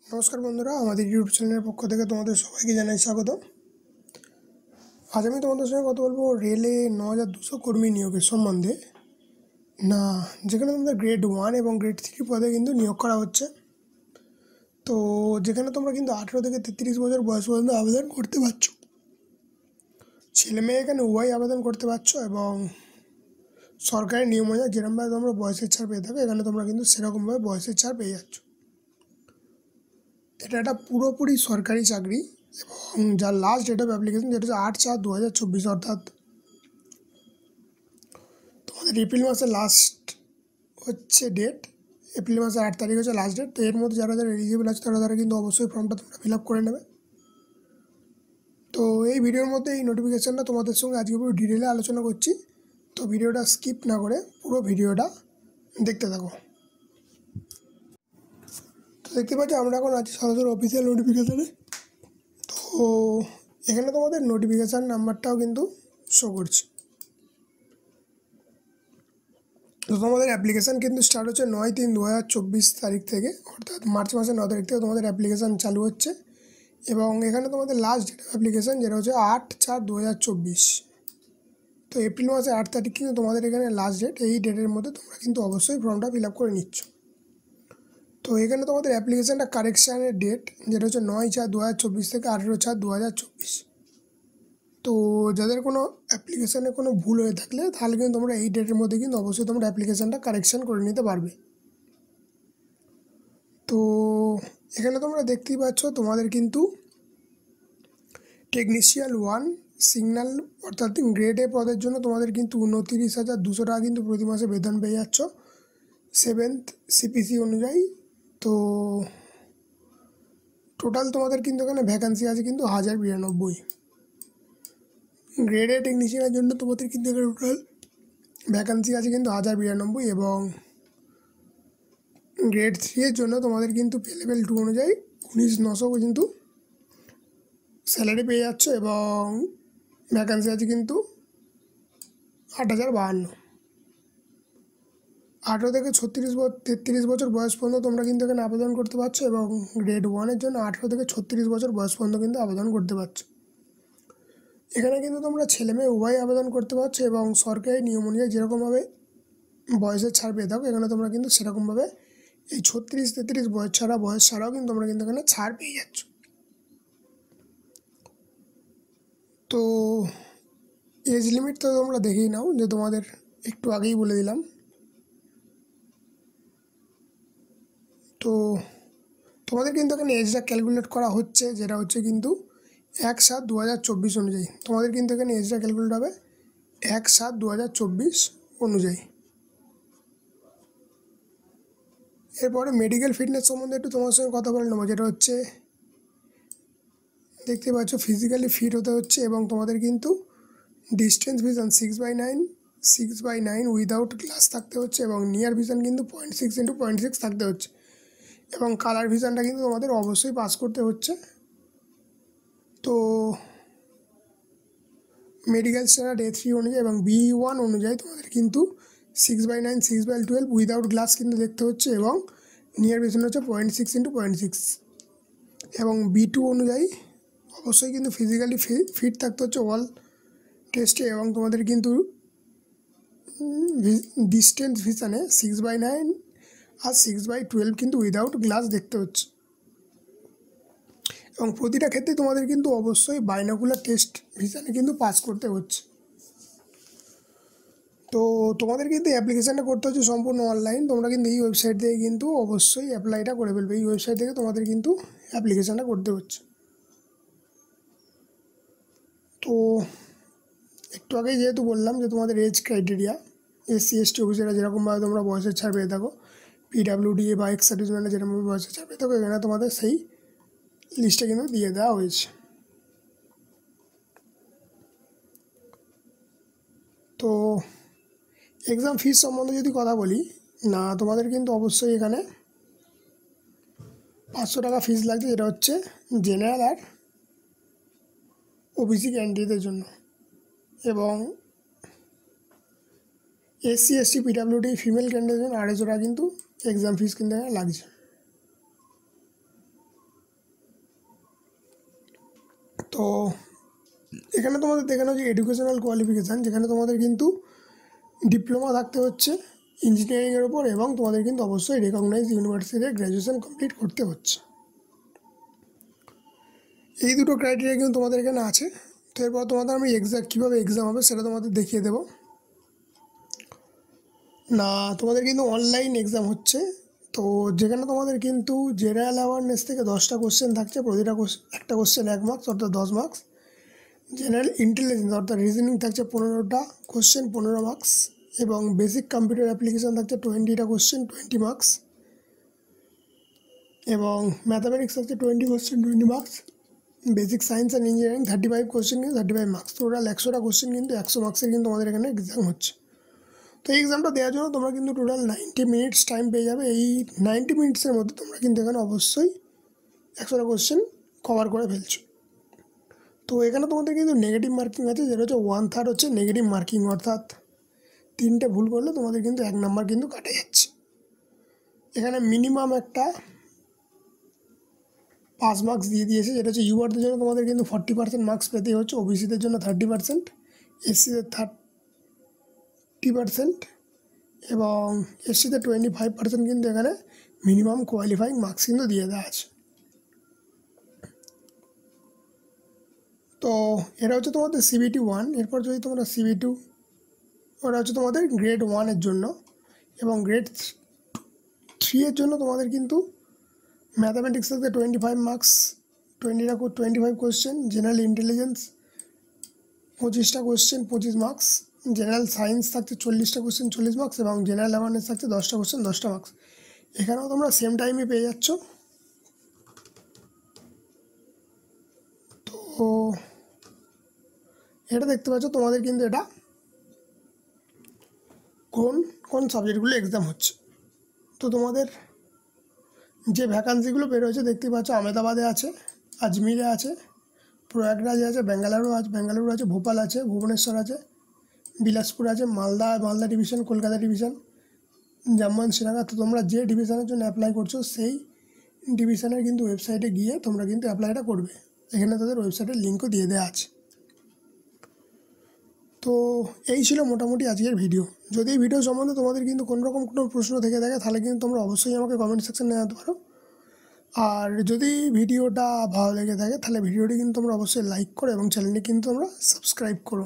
নমস্কার বন্ধুরা, আমাদের ইউটিউব চ্যানেলের পক্ষ থেকে তোমাদের সবাইকে জানাই স্বাগত। আজ আমি তোমাদের সঙ্গে কথা বলবো রেলে 9200 কর্মী নিয়োগের সম্বন্ধে। যেখানে তোমাদের গ্রেড 1 এবং গ্রেড 3 পদে কিন্তু নিয়োগ করা হচ্ছে। তো যেখানে তোমরা কিন্তু 18 থেকে 33 বছর বয়স পর্যন্ত আবেদন করতে পারছো। ছেলে মেয়ে এখানে উভয় আবেদন করতে পারছো এবং সরকারি নিয়ম অনুযায়ী যেরকমভাবে তোমরা বয়সের ছাড় পেয়ে থাকো, এখানে তোমরা কিন্তু সেরকমভাবে বয়সের ছাড় পেয়ে যাচ্ছ। এটা একটা পুরোপুরি সরকারি চাকরি এবং যার লাস্ট ডেট অফ অ্যাপ্লিকেশন যেটা হচ্ছে 8/4/2024, অর্থাৎ তোমাদের এপ্রিল মাসের লাস্ট হচ্ছে ডেট। এপ্রিল মাসের 8 তারিখ হচ্ছে লাস্ট ডেট। তো এর মধ্যে যারা যারা এলিজিবল আছে তারা কিন্তু অবশ্যই ফর্মটা তোমরা ফিল আপ করে নেবে। তো এই ভিডিওর মধ্যে এই নোটিফিকেশানটা তোমাদের সঙ্গে আজকে পুরো ডিটেলে আলোচনা করছি। তো ভিডিওটা স্কিপ না করে পুরো ভিডিওটা দেখতে থাকো। তো দেখতে পাচ্ছি আমরা এখন আছি সরাসরি অফিসিয়াল নোটিফিকেশানে। তো এখানে তোমাদের নোটিফিকেশান নাম্বারটাও কিন্তু শো করছে। তো তোমাদের অ্যাপ্লিকেশান কিন্তু স্টার্ট হচ্ছে 9/3/2024 তারিখ থেকে, অর্থাৎ মার্চ মাসের 9 তারিখ থেকে তোমাদের অ্যাপ্লিকেশান চালু হচ্ছে। এবং এখানে তোমাদের লাস্ট ডেট অ্যাপ্লিকেশান যেটা হচ্ছে 8/4/2024। তো এপ্রিল মাসের 8 তারিখ কিন্তু তোমাদের এখানে লাস্ট ডেট। এই ডেটের মধ্যে তোমরা কিন্তু অবশ্যই ফর্মটা ফিল আপ করে নিচ্ছ। তো এখানে তোমাদের অ্যাপ্লিকেশানটা কারেকশানের ডেট যেটা হচ্ছে 9/4/2024 থেকে 18/4/2024। তো যাদের কোনো অ্যাপ্লিকেশানে কোনো ভুল হয়ে থাকলে তাহলে কিন্তু তোমরা এই ডেটের মধ্যে কিন্তু অবশ্যই তোমরা অ্যাপ্লিকেশানটা কারেকশান করে নিতে পারবে। তো এখানে তোমরা দেখতেই পাচ্ছ তোমাদের কিন্তু টেকনিশিয়ান 1 সিগন্যাল অর্থাৎ গ্রেড এ পদের জন্য তোমাদের কিন্তু 29,200 টাকা কিন্তু প্রতি মাসে বেতন পেয়ে যাচ্ছ 7th CPC অনুযায়ী। তো টোটাল তোমাদের কিন্তু এখানে ভ্যাকান্সি আছে কিন্তু 1092। গ্রেড এ টেকনিশিয়ানের জন্য তোমাদের কিন্তু এখানে টোটাল ভ্যাকান্সি আছে কিন্তু 1092 এবং গ্রেড 3 এর জন্য তোমাদের কিন্তু পে লেভেল 2 অনুযায়ী 19,900 কিন্তু স্যালারি পেয়ে যাচ্ছ এবং ভ্যাকান্সি আছে কিন্তু 8,052। 18 থেকে 33 বছর বয়স পর্যন্ত তোমরা কিন্তু এখানে আবেদন করতে পারছো এবং গ্রেড 1-এর জন্য 18 থেকে 36 বছর বয়স পর্যন্ত কিন্তু আবেদন করতে পারছো। এখানে কিন্তু তোমরা ছেলে মেয়ে উভয় আবেদন করতে পারছো এবং সরকারি নিয়ম অনুযায়ী যেরকমভাবে বয়সের ছাড় পেয়ে থাকো, এখানে তোমরা কিন্তু সেরকমভাবে এই 36-33 বয়স ছাড়াও কিন্তু তোমরা কিন্তু এখানে ছাড় পেয়ে যাচ্ছ। তো এজ লিমিট তো তোমরা দেখেই নাও, যে তোমাদের একটু আগেই বলে দিলাম। তো তোমাদের কিন্তু এখানে এজটা ক্যালকুলেট করা হচ্ছে, যেটা হচ্ছে কিন্তু 1/7/2024 অনুযায়ী। তোমাদের কিন্তু এখানে এজটা ক্যালকুলেট হবে 1/7/2024 অনুযায়ী। এরপরে মেডিকেল ফিটনেস সম্বন্ধে একটু তোমার সঙ্গে কথা বলে নেবো, যেটা হচ্ছে দেখতে পাচ্ছ ফিজিক্যালি ফিট হতে হচ্ছে এবং তোমাদের কিন্তু ডিস্টেন্স ভিশন 6/9 উইদাউট গ্লাস থাকতে হচ্ছে এবং নিয়ার ভিশন কিন্তু 0.6x0.6 থাকতে হচ্ছে এবং কালার ভিশনটা কিন্তু তোমাদের অবশ্যই পাস করতে হচ্ছে। তো মেডিকেল স্ট্যান্ডার্ড A3 অনুযায়ী এবং B1 অনুযায়ী তোমাদের কিন্তু 6/9 6/12 উইদাউট গ্লাস কিন্তু দেখতে হচ্ছে এবং নিয়ার ভিশন হচ্ছে 0.6x0.6 এবং B2 অনুযায়ী অবশ্যই কিন্তু ফিজিক্যালি ফিট থাকতে হচ্ছে অল টেস্টে এবং তোমাদের কিন্তু ডিস্টেন্স ভিশনে 6/9 আর 6/12 কিন্তু উইদাউট গ্লাস দেখতে হচ্ছে এবং প্রতিটা ক্ষেত্রে তোমাদের কিন্তু অবশ্যই বাইনোকুলার টেস্ট ভিশনে কিন্তু পাস করতে হচ্ছে। তো তোমাদের কিন্তু অ্যাপ্লিকেশানটা করতে হচ্ছে সম্পূর্ণ অনলাইন। তোমরা কিন্তু এই ওয়েবসাইট থেকে কিন্তু অবশ্যই অ্যাপ্লাইটা করে ফেলবে। এই ওয়েবসাইট থেকে তোমাদের কিন্তু অ্যাপ্লিকেশানটা করতে হচ্ছে। তো একটু আগেই যেহেতু বললাম যে তোমাদের এজ ক্রাইটেরিয়া SC/ST অফিসাররা যেরকমভাবে তোমরা বয়সের ছাড় পেয়ে থাকো, PWD বা এক্স সার্ভিসম্যানরা যেরকমভাবে বয়সের ছাড় পেয়ে থাকো, এখানে তোমাদের সেই লিস্টটা কিন্তু দিয়ে দেওয়া হয়েছে। তো এক্সাম ফিস সম্বন্ধে যদি কথা বলি, তোমাদের কিন্তু অবশ্যই এখানে 500 টাকা ফিস লাগছে, যেটা হচ্ছে জেনারেল আর OBC ক্যান্ডিডেটদের জন্য এবং SC/ST PWD ফিমেল ক্যান্ডিডেটের জন্য 250 টাকা কিন্তু এক্সাম ফিস কিন্তু এখানে লাগছে। তো এখানে তোমাদের দেখানো যে এডুকেশনাল কোয়ালিফিকেশান, যেখানে তোমাদের কিন্তু ডিপ্লোমা থাকতে হচ্ছে ইঞ্জিনিয়ারিংয়ের ওপর, এবং তোমাদের কিন্তু অবশ্যই রেকগনাইজ ইউনিভার্সিটিতে গ্র্যাজুয়েশন কমপ্লিট করতে হচ্ছে। এই দুটো ক্রাইটেরিয়া কিন্তু তোমাদের এখানে আছে। তো এরপর তোমাদের আমি কীভাবে এক্সাম হবে সেটা তোমাদের দেখিয়ে দেবো। না, তোমাদের কিন্তু অনলাইন এক্সাম হচ্ছে। তো যেখানে তোমাদের কিন্তু জেনারেল অ্যাওয়ারনেস থেকে 10টা কোশ্চেন থাকছে, প্রতিটা একটা কোশ্চেন 1 মার্কস অর্থাৎ 10 মার্কস। জেনারেল ইন্টেলিজেন্স অর্থাৎ রিজনিং থাকছে 15টা কোশ্চেন 15 মার্কস, এবং বেসিক কম্পিউটার অ্যাপ্লিকেশান থাকছে 20টা কোশ্চেন 20 মার্কস, এবং ম্যাথামেটিক্স থাকছে 20 question 20 marks. Basic science and engineering 35 question কিন্তু 35 মার্কস। টোটাল 100টা কোশ্চেন কিন্তু 100 মার্কসের কিন্তু আমাদের এখানে এক্সাম হচ্ছে। তো এই এক্সামটা দেওয়ার জন্য তোমরা কিন্তু টোটাল 90 মিনিটস টাইম পেয়ে যাবে। এই 90 মিনিটসের মধ্যে তোমরা কিন্তু এখানে অবশ্যই 100টা কোশ্চেন কভার করে ফেলছো। তো এখানে তোমাদের কিন্তু নেগেটিভ মার্কিং আছে, যেটা হচ্ছে 1/3 হচ্ছে নেগেটিভ মার্কিং, অর্থাৎ 3টে ভুল করলে তোমাদের কিন্তু 1 নাম্বার কিন্তু কাটে যাচ্ছে। এখানে মিনিমাম একটা 5 মার্কস দিয়ে দিয়েছে, যেটা হচ্ছে ইউআরদের জন্য তোমাদের কিন্তু 40% মার্কস পেতে হচ্ছে, ওবিসিদের জন্য 30%, এসসিদের 30%, এবং এসসিতে 25% কিন্তু এখানে মিনিমাম কোয়ালিফাইং মার্কস কিন্তু দিয়ে দেওয়া আছে। তো এটা হচ্ছে তোমাদের CBT 1। এরপর যদি তোমরা CBT 2, ওটা হচ্ছে তোমাদের গ্রেড 1-এর জন্য, এবং গ্রেড 3-এর জন্য তোমাদের কিন্তু ম্যাথামেটিক্স থাকতে 25 মার্কস, 25 কোশ্চেন, জেনারেল ইন্টেলিজেন্স 25টা কোশ্চেন 25 মার্কস, জেনারেল সায়েন্স থাকছে 40টা কোশ্চেন 40 মার্কস, এবং জেনারেল অ্যাওয়ারনেস থাকছে 10টা কোশ্চেন 10টা মার্কস। এখানেও তোমরা সেম টাইমে পেয়ে যাচ্ছ। তো এটা দেখতে পাচ্ছ তোমাদের কিন্তু এটা কোন কোন সাবজেক্টগুলো এক্সাম হচ্ছে। তো তোমাদের যে ভ্যাকান্সিগুলো বেরোয়েছে দেখতে পাচ্ছ, আহমেদাবাদে আছে, আজমিরে আছে, প্রয়াগরাজে আছে, বেঙ্গালুরু আছে, ভোপাল আছে, ভুবনেশ্বর আছে, বিলাসপুর আছে, Malda division, Kolkata division, Jammu and Srinagar. তো তোমরা যে ডিভিশনের জন্য অ্যাপ্লাই করছো সেই ডিভিশনের কিন্তু ওয়েবসাইটে গিয়ে তোমরা কিন্তু অ্যাপ্লাইটা করবে। এখানে তাদের ওয়েবসাইটের লিঙ্কও দিয়ে দেওয়া আছে। তো এই ছিল মোটামুটি আজকের ভিডিও। যদি এই ভিডিও সম্বন্ধে তোমাদের কিন্তু কোনোরকম কোনো প্রশ্ন থেকে থাকে, তাহলে কিন্তু তোমরা অবশ্যই আমাকে কমেন্ট সেকশনে জানাতে পারো। আর যদি ভিডিওটা ভালো লেগে থাকে, তাহলে ভিডিওটি কিন্তু তোমরা অবশ্যই লাইক করো, এবং চ্যানেলটি কিন্তু তোমরা সাবস্ক্রাইব করো।